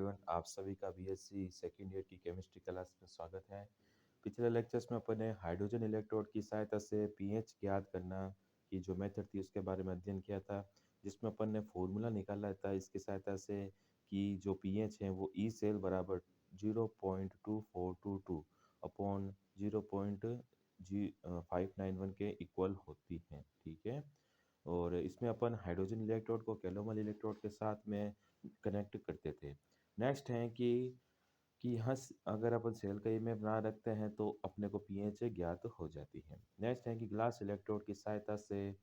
Everyone, आप सभी का बीएससी सेकेंड ईयर की केमिस्ट्री क्लास में स्वागत है। पिछले लेक्चर्स में अपन ने हाइड्रोजन इलेक्ट्रोड की सहायता से पीएच ज्ञात करना की जो मेथड थी उसके बारे में अध्ययन किया था, जिसमें अपन ने फॉर्मूला निकाला था इसकी सहायता से कि जो पीएच है वो ई सेल बराबर 0.2422 अपॉन 0.591 के इक्वल होती है। ठीक है, और इसमें अपन हाइड्रोजन इलेक्ट्रोड को कैलोमल इलेक्ट्रोड के साथ में कनेक्ट करते थे। नेक्स्ट है कि हंस अगर अपन सेल का इमेज बना रखते हैं तो अपने को पीएच ज्ञात हो जाती है। नेक्स्ट है कि ग्लास इलेक्ट्रोड की सहायता से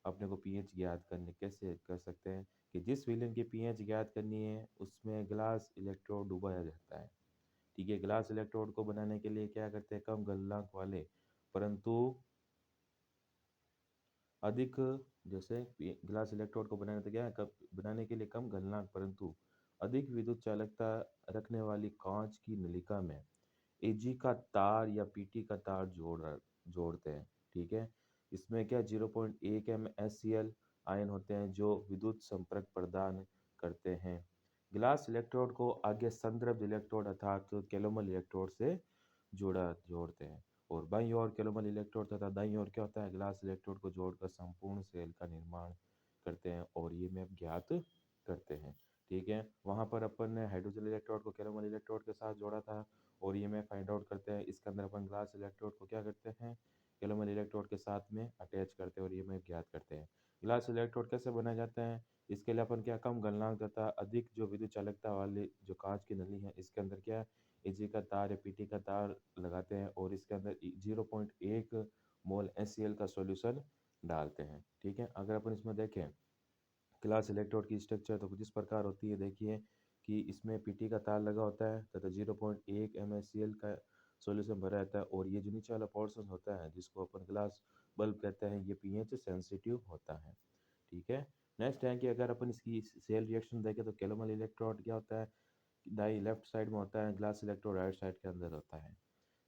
अपने को पीएच ज्ञात करने कैसे कर सकते हैं कि जिस विलेन की पीएच ज्ञात करनी है उसमें ग्लास इलेक्ट्रोड डुबाया जाता है। ठीक है, ग्लास इलेक्ट्रोड को बनाने के लिए क्या करते हैं, कम गलनांक वाले परंतु अधिक, जैसे ग्लास इलेक्ट्रोड को बनाने तो क्या है, कब बनाने के लिए कम गलनांक परंतु अधिक विद्युत चालकता रखने वाली कांच की नलिका में एजी का तार या पीटी का तार जोड़ते हैं। ठीक है, इसमें क्या 0.1 एम एस आयन होते हैं जो विद्युत संपर्क प्रदान करते हैं। ग्लास इलेक्ट्रोड को आगे संदर्भ इलेक्ट्रोड अर्थात कैलोमल इलेक्ट्रोड से जोड़ते हैं और बाईं ओर कैलोमल इलेक्ट्रोड तथा दाईं ओर क्या होता है, ग्लास इलेक्ट्रोड को जोड़कर संपूर्ण सेल का निर्माण करते हैं और ये मैप ज्ञात करते हैं। ठीक है, वहाँ पर अपन ने हाइड्रोजन इलेक्ट्रोड को कैलोमल इलेक्ट्रोड के साथ जोड़ा था और ये मैप फाइंड आउट करते हैं। इसके अंदर अपन ग्लास इलेक्ट्रोड को क्या करते हैं, कैलोमल इलेक्ट्रोड के साथ में अटैच करते हैं और ये मैप ज्ञात करते हैं। ग्लास इलेक्ट्रोड कैसे बनाए जाते हैं, इसके लिए अपन क्या कम गलनांक तथा अधिक जो विद्युत चालकता वाली जो कांच की नली है इसके अंदर क्या एजी का तार या पीटी का तार लगाते हैं और इसके अंदर 0.1 मोल एससीएल का सॉल्यूशन डालते हैं। ठीक है, अगर अपन इसमें देखें ग्लास इलेक्ट्रोड की स्ट्रक्चर तो कुछ इस प्रकार होती है। देखिए कि इसमें पीटी का तार लगा होता है तथा 0.1 MnCl का सॉल्यूशन भरा रहता है और ये जो नीचे वाला पोर्शन होता है जिसको अपन ग्लास बल्ब कहते हैं ये पीएच सेंसिटिव होता है। ठीक है, नेक्स्ट है कि अगर अपन इसकी सेल रिएक्शन देखें तो कैलोमल इलेक्ट्रोड क्या होता है, दाई लेफ्ट साइड में होता है, ग्लास इलेक्ट्रोड राइट साइड के अंदर होता है।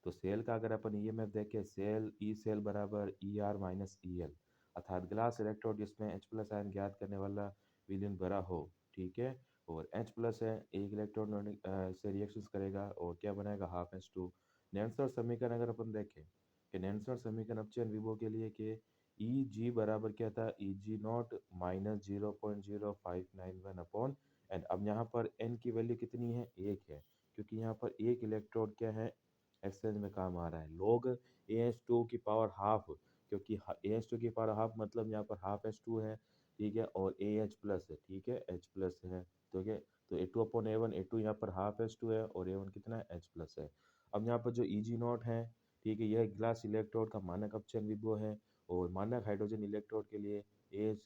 तो सेल का अगर अपन ईएमएफ देखें, सेल ई सेल बराबर E R minus E L अर्थात ग्लास इलेक्ट्रोड जिसमें H प्लस आयन ज्ञात करने वाला विलयन भरा हो। ठीक है, और H प्लस है एक इलेक्ट्रॉन से रिएक्शंस करेगा और क्या बनाएगा हाफ H2। नेल्सन समीकरण अगर अपन देखें कि नेल्सन समीकरण अपचयन विभव के लिए कि ई जी बराबर क्या था, ई G naught minus 0.0591 upon N. अब यहाँ पर एन की वैल्यू कितनी है, एक है, क्योंकि यहाँ पर एक इलेक्ट्रोड क्या है एक्सचेंज में काम आ रहा है। लॉग ए एच टू की पावर हाफ, क्योंकि ए एच टू की पावर हाफ मतलब यहाँ पर हाफ एच टू है। ठीक है, और ए एच प्लस है। ठीक है, एच प्लस है। ठीक है, तो A two upon A one, A two यहाँ पर हाफ एच टू है और ए वन कितना है, एच प्लस है। अब यहाँ पर जो ई जी नॉट है, ठीक है, यह ग्लास इलेक्ट्रोड का मानक अपचयन विभव है और मानक हाइड्रोजन इलेक्ट्रोड के लिए ए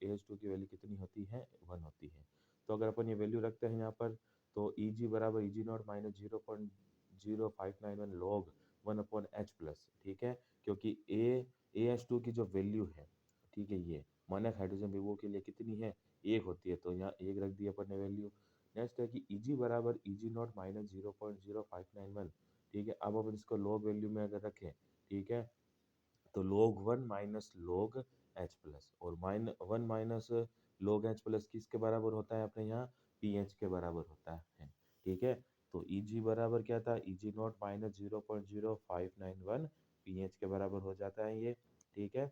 एच टू की वैल्यू कितनी होती है, वन होती है। तो अगर अपन ये वैल्यू रखते हैं यहाँ पर तो ई जी बराबर E G naught minus 0.0591 log 1/H plus. ठीक है, क्योंकि ए एच टू की जो वैल्यू है, ठीक है, ये मानक हाइड्रोजन विभव के लिए कितनी है, एक होती है, तो यहाँ एक रख दिया अपन ने वैल्यू। नेक्स्ट है कि Eg बराबर Eg नॉट माइनस 0.0591। ठीक है, अब अपन इसको लॉग वैल्यू में अगर रखें, ठीक है, तो log 1 minus log H plus और one minus log H plus किसके बराबर होता है अपने यहाँ, पीएच के बराबर होता है। ठीक है, तो Eg बराबर क्या था, Eg नॉट माइनस 0.0591 पीएच के बराबर हो जाता है ये। ठीक है,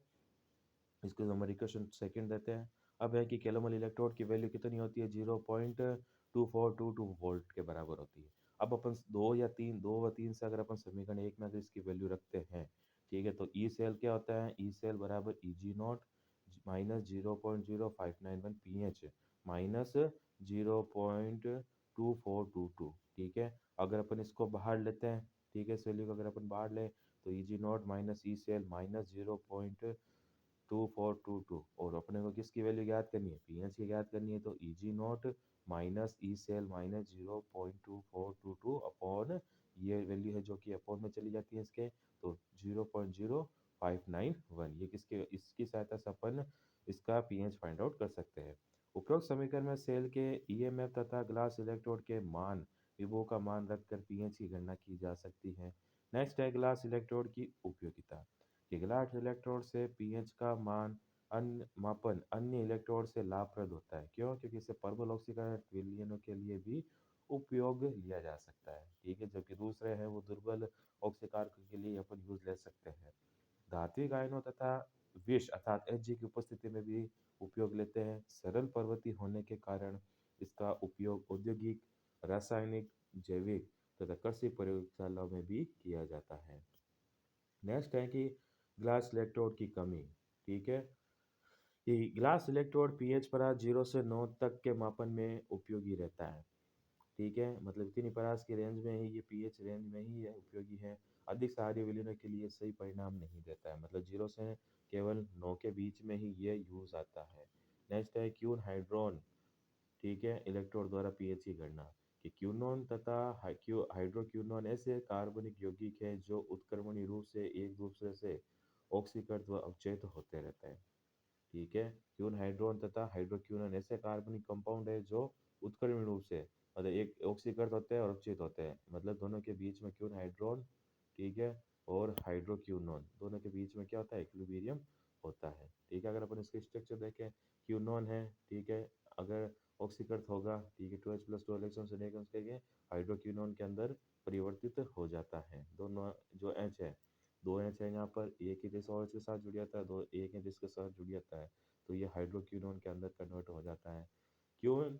इसको हम इक्वेशन सेकंड देते हैं। अब है कि कैलोमल इलेक्ट्रोड की वैल्यू कितनी होती है, 0.2422 वोल्ट के बराबर होती है। अब अपन दो व तीन से अगर अपन समीकरण एक में अगर इसकी वैल्यू रखते हैं, ठीक है, तो ई सेल क्या होता है, ई सेल बराबर E G naught minus 0.0591 P H minus 0.2422। ठीक है, अगर अपन इसको बाहर लेते हैं, ठीक है, इस वैल्यू को अगर अपन बाहर लें तो E G naught minus E cell minus 0.2422 और अपने को किसकी वैल्यू ज्ञात करनी है, पीएच की ज्ञात करनी है, तो E G naught minus E cell minus 0.2422 upon ये वैल्यू है जो कि अपॉन में चली जाती है इसके, तो 0.0591। ये किसके, इसकी सहायता से अपन इसका पीएच फाइंड आउट कर सकते हैं। उपरोक्त समीकरण में सेल के ईएमएफ तथा ग्लास इलेक्ट्रोड के मान विभव का मान रखकर पीएच की गणना की जा सकती है। नेक्स्ट है ग्लास इलेक्ट्रोड की उपयोगिता। कि ग्लास इलेक्ट्रोड से पीएच का मापन अन्य इलेक्ट्रोड से लाभप्रद होता है। क्यों, क्योंकि इससे परमाणु ऑक्सीकरण विलयनों के लिए भी उपयोग लिया जा सकता है, ठीक है, जबकि दूसरे हैं वो दुर्बल ऑक्सीकारकों के लिए अपन यूज ले सकते हैं। धात्विक आयनों तथा विष अर्थात Hg की उपस्थिति में भी उपयोग लेते हैं। सरल पर्वतीय होने के कारण इसका उपयोग औद्योगिक, रासायनिक, जैविक तथा कृषि प्रयोगशालाओं में भी किया जाता है। नेक्स्ट है कि ग्लास इलेक्ट्रोड की कमी, ठीक है, कि ग्लास इलेक्ट्रोड पीएच परास 0 से 9 तक के मापन में उपयोगी रहता है, ठीक है, मतलब इतनी परास की रेंज में ही ये पीएच रेंज में ही है उपयोगी है। अधिक सहारे विलीनों के लिए सही परिणाम नहीं देता है, मतलब 0 से केवल 9 के बीच में ही ये यूज आता है। नेक्स्ट है क्यून हाइड्रोन, ठीक है, इलेक्ट्रोड द्वारा पीएच की गणना, कि क्यूनोन तथा हाइड्रोक्यूनोन ऐसे कार्बनिक यौगिक हैं जो उत्क्रमणीय रूप से एक दूसरे से ऑक्सीकृत व अवचेत होते रहते हैं, ठीक है। क्यून हाइड्रोन तथा हाइड्रोक्यूनोन ऐसे कार्बनिक कंपाउंड है जो उत्क्रमण रूप से मतलब एक ऑक्सीकृत होते हैं और अवचेत होते हैं, मतलब दोनों के बीच में क्यून हाइड्रोन, ठीक है, और हाइड्रोक्यूनोन दोनों के बीच में क्या होता है, इक्विलिब्रियम होता है, ठीक है। अगर अपन इसके स्ट्रक्चर देखें, क्यूनोन है, ठीक है, अगर ऑक्सीकृत होगा, ठीक है, 2H प्लस 2 इलेक्ट्रॉन से लेकर उसके हाइड्रोक्यूनोन के अंदर परिवर्तित हो जाता है। दोनों जो एच है, दो एच है यहाँ पर, एक ही जैसा और के साथ जुड़ जाता है, दो एक है जिसके साथ जुड़ जाता है, तो ये हाइड्रोक्यूनोन के अंदर कन्वर्ट हो जाता है। क्यों,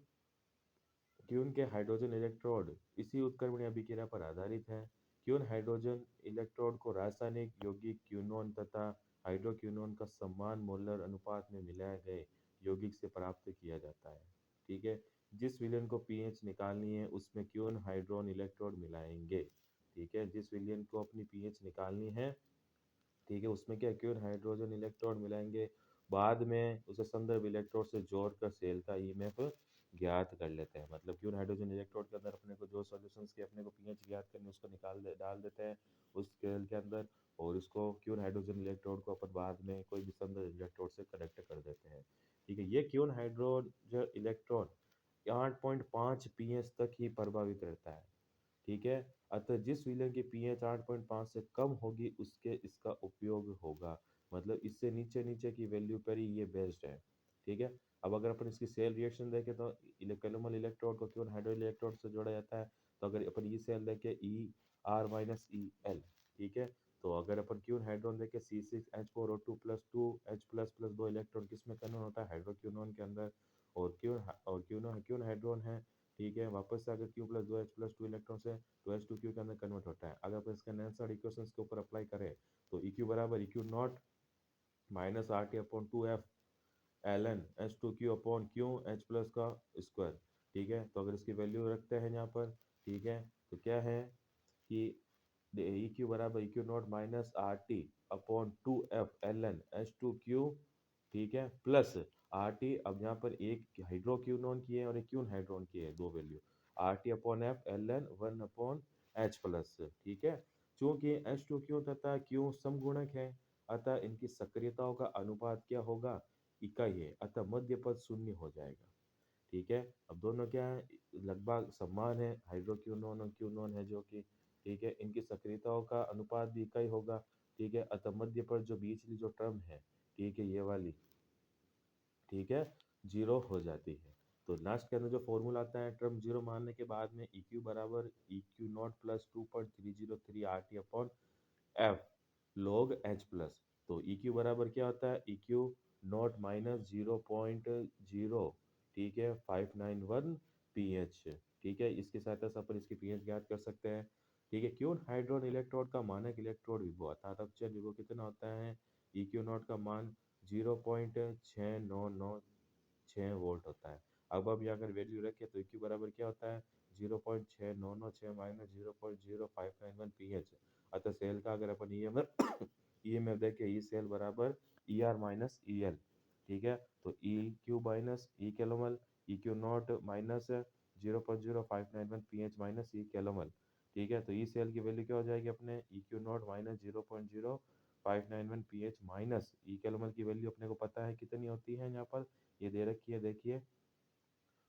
क्यून के हाइड्रोजन इलेक्ट्रोड इसी उत्क्रमणीय अभिक्रिया पर आधारित है। क्यून हाइड्रोजन इलेक्ट्रोड को रासायनिक यौगिक क्यूनोन तथा हाइड्रोक्यूनोन का समान मोलर अनुपात में मिलाए गए यौगिक से प्राप्त किया जाता है, ठीक है। जिस विलयन को पीएच निकालनी है उसमें क्यून हाइड्रोन इलेक्ट्रोड मिलाएंगे, ठीक है, जिस विलयन को अपनी पीएच निकालनी है, ठीक है, उसमें क्या क्योर हाइड्रोजन इलेक्ट्रोड मिलाएंगे, बाद में उसे संदर्भ इलेक्ट्रोड से जोड़कर सेल का ईएमएफ ज्ञात कर लेते हैं। मतलब क्योर हाइड्रोजन इलेक्ट्रोड के अंदर अपने को जो सॉल्यूशंस के अपने को पीएच ज्ञात करने उसको डाल देते हैं उस सेल के अंदर, और उसको क्योर हाइड्रोजन इलेक्ट्रोड को अपन बाद में कोई भी संदर्भ इलेक्ट्रोड से कनेक्ट कर देते हैं, ठीक है। ये क्योर हाइड्रोजन इलेक्ट्रॉन 8.5 पीएच तक ही प्रभावित रहता है, ठीक है। अतः जिस विलयन की पीएच 8.5 से कम होगी उसके इसका उपयोग होगा, मतलब इससे नीचे नीचे की वैल्यू पर ही ये बेस्ड है, ठीक है। अब अगर अपन इसकी सेल रिएक्शन देखें तो कैलोमल इलेक्ट्रोड को क्यों हाइड्रो इलेक्ट्रोड से जोड़ा जाता है, तो अगर अपन ई सेल देखें ER-EL, ठीक है, तो अगर अपन क्यून हाइड्रोन देखें C6H4O2 plus 2H plus plus दो इलेक्ट्रॉन किस में कन्वर्ट होता है, हाइड्रोक्यूनोन के अंदर, और क्यून हाइड्रोन है, ठीक है, वापस से अगर Q प्लस 2H+2 इलेक्ट्रॉन से तो H2Q के अंदर कन्वर्ट होता है। अगर अपन इसके नेल्सन इक्वेशंस के ऊपर अप्लाई करें तो EQ बराबर EQ not minus RT upon 2F ln H2Q upon Q H plus का स्क्वायर, ठीक है। तो अगर इसकी वैल्यू रखते हैं यहाँ पर, ठीक है, तो क्या है कि EQ बराबर EQ not minus RT upon 2F ln H2Q, ठीक है, प्लस RT, अब यहाँ पर एक हाइड्रोक्यूनोन की है और एक क्यून हाइड्रोन की है, दो value RT upon F ln 1 upon H plus, ठीक है। चूंकि H2Q तथा Q समगुणक है अतः इनकी सक्रियताओं का अनुपात क्या होगा, इकाई है, अतः मध्य पद शून्य हो जाएगा, ठीक है। अब दोनों क्या है, लगभग समान है, हाइड्रोक्यूनोन और क्यूनोन है जो कि, ठीक है, इनकी सक्रियताओं का अनुपात भी इकाई होगा, ठीक है, अतः मध्य पर जो बीचली जो टर्म है, ठीक है, ये वाली, ठीक है, जीरो हो जाती है। तो लास्ट के अंदर जो फॉर्मूला आता है टर्म जीरो मानने के बाद में EQ बराबर EQ not plus 2.303 RT upon F log H plus, तो EQ बराबर क्या होता है, EQ नॉट माइनस 0.0, ठीक है, 591 pH, ठीक है, इसकी सहायता से अपन इसकी pH ज्ञात कर सकते हैं, ठीक है। क्यों हाइड्रोन इलेक्ट्रोड का मानक इलेक्ट्रोड विभव अर्थात अक्षय विभव कितना होता है, EQ नॉट का मान 0.6996 वोल्ट होता है। अब यहाँ अगर वैल्यू रखें तो EQ बराबर क्या होता है, 0.6996 माइनस 0.0591 pH, अतः सेल का अगर अपन EMF देखें, ई सेल बराबर ER माइनस EL, ठीक है, तो EQ minus E calomel, EQ not minus 0.0591 pH minus E calomel, ठीक है, तो ई सेल की वैल्यू क्या हो जाएगी अपने, EQ not minus 0.0591 pH minus E calomel की वैल्यू अपने को पता है कितनी होती है, यहाँ पर ये दे रखी है, देखिए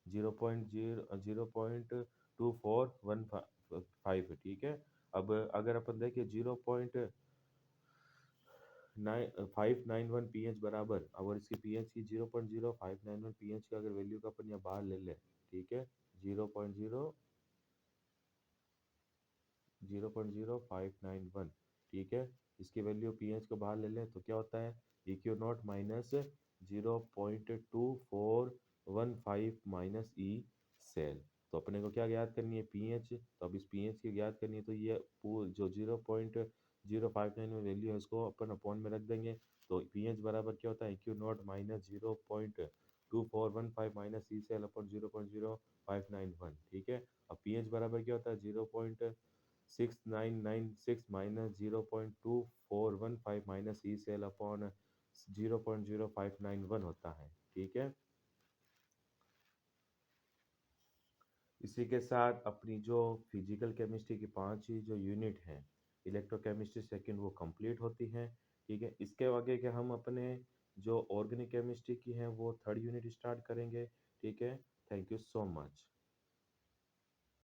0.2415, ठीक है। अब अगर अपन देखें 0.591 pH बराबर, अगर इसकी pH की 0.0591 pH का अगर वैल्यू का अपन यहाँ बाहर ले लें, ठीक है, 0.0591 0.0591। ठीक है, इसकी वैल्यू पीएच को बाहर ले लें तो क्या होता है, E Q naught minus 0.2415 minus E cell. तो अपने को क्या ज्ञात करनी है, पीएच। तो अब इस पीएच की ज्ञात करनी है तो ये जो 0.059 में वैल्यू है उसको अपन अपॉन में रख देंगे। तो पीएच बराबर क्या होता है, Q naught minus 0.2415 minus E cell upon 0.0591। ठीक है, अब पीएच बराबर क्या होता है, 0.6996 minus 0.2415 minus E cell upon 0.0591 होता है। ठीक है, इसी के साथ अपनी जो फिजिकल केमिस्ट्री की 5 ही जो यूनिट हैं, इलेक्ट्रोकेमिस्ट्री सेकंड, वो कंप्लीट होती हैं। ठीक है, इसके आगे के हम अपने जो ऑर्गेनिक केमिस्ट्री की हैं वो थर्ड यूनिट स्टार्ट करेंगे। ठीक है, थैंक यू सो मच।